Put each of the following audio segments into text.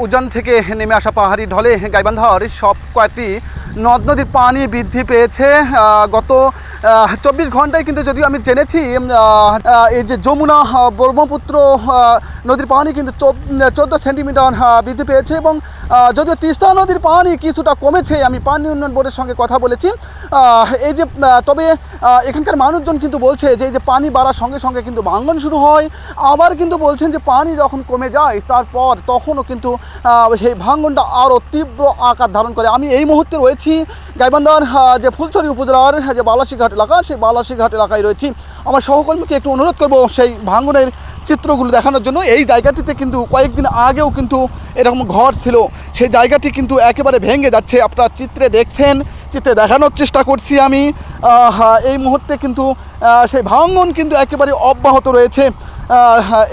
উজান থেকে নেমে আসা পাহাড়ি ঢলে গাইবান্ধার সব কয়েকটি নদ নদীর পানি বৃদ্ধি পেয়েছে। গত 24 ঘন্টায় কিন্তু যদিও আমি জেনেছি এই যে যমুনা ব্রহ্মপুত্র নদীর পানি কিন্তু 14 সেন্টিমিটার বৃদ্ধি পেয়েছে এবং যদিও তিস্তা নদীর পানি কিছুটা কমেছে। আমি পানি উন্নয়ন বোর্ডের সঙ্গে কথা বলেছি। এই যে তবে এখানকার মানুষজন কিন্তু বলছে যে এই যে পানি বাড়ার সঙ্গে সঙ্গে কিন্তু ভাঙন শুরু হয়, আবার কিন্তু বলছেন যে পানি যখন কমে যায় তারপর তখনও কিন্তু সেই ভাঙনটা আরও তীব্র আকার ধারণ করে। আমি এই মুহূর্তে রয়েছি গাইবান্ধার যে ফুলছড়ি উপজেলার যে বালাসীঘাট এলাকা, সেই বালাসীঘাট এলাকায় রয়েছি। আমার সহকর্মীকে একটু অনুরোধ করব সেই ভাঙনের চিত্রগুলো দেখানোর জন্য। এই জায়গাটিতে কিন্তু কয়েকদিন আগেও কিন্তু এরকম ঘর ছিল, সেই জায়গাটি কিন্তু একেবারে ভেঙে যাচ্ছে। আপনারা চিত্রে দেখছেন, চিত্রে দেখানোর চেষ্টা করছি আমি। এই মুহূর্তে কিন্তু সেই ভাঙন কিন্তু একেবারে অব্যাহত রয়েছে।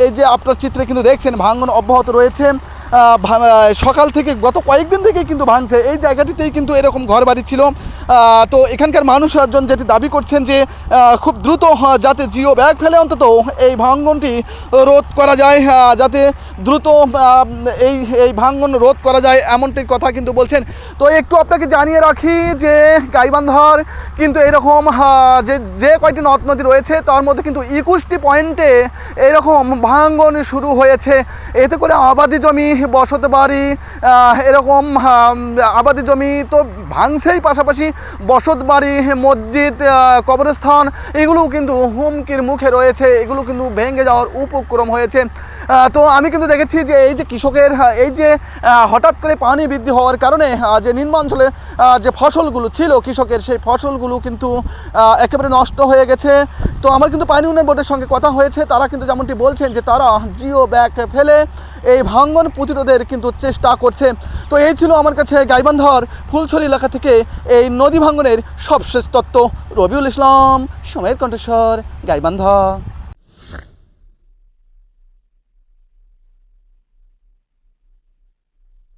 এই যে আপনার চিত্রে কিন্তু দেখছেন ভাঙন অব্যাহত রয়েছে। সকাল থেকে গত কয়েকদিন থেকেই কিন্তু ভাঙছে। এই জায়গাটিতেই কিন্তু এরকম ঘর বাড়ি ছিল। তো এখানকার মানুষজন যেটি দাবি করছেন যে খুব দ্রুত যাতে জিও ব্যাগ ফেলে অন্তত এই ভাঙনটি রোধ করা যায়, যাতে দ্রুত এই ভাঙন রোধ করা যায়, এমনটি কথা কিন্তু বলছেন। তো একটু আপনাকে জানিয়ে রাখি যে গাইবান্ধার কিন্তু এরকম যে কয়টি নদ নদী রয়েছে তার মধ্যে কিন্তু 21টি পয়েন্টে এরকম ভাঙন শুরু হয়েছে। এতে করে আবাদি জমি, বসত বাড়ি, এরকম আবাদি জমি তো ভাঙছেই, পাশাপাশি বসত বাড়ি, মসজিদ, কবরস্থান এগুলোও কিন্তু হুমকির মুখে রয়েছে, এগুলো কিন্তু ভেঙে যাওয়ার উপক্রম হয়েছে। তো আমি কিন্তু দেখেছি যে এই যে কৃষকের এই যে হঠাৎ করে পানি বৃদ্ধি হওয়ার কারণে যে নিম্নাঞ্চলে যে ফসলগুলো ছিল কৃষকের, সেই ফসলগুলো কিন্তু একেবারে নষ্ট হয়ে গেছে। তো আমার কিন্তু পানি উন্নয়ন বোর্ডের সঙ্গে কথা হয়েছে, তারা কিন্তু যেমনটি বলছেন যে তারা জিও ব্যাগ ফেলে এই ভাঙন প্রতিরোধের কিন্তু চেষ্টা করছে। তো এই ছিল আমার কাছে গাইবান্ধার ফুলছড়ি এলাকা থেকে এই নদী ভাঙনের সবশেষ তত্ত্ব। রবিউল ইসলাম, সময়ের কণ্ঠস্বর, গাইবান্ধা।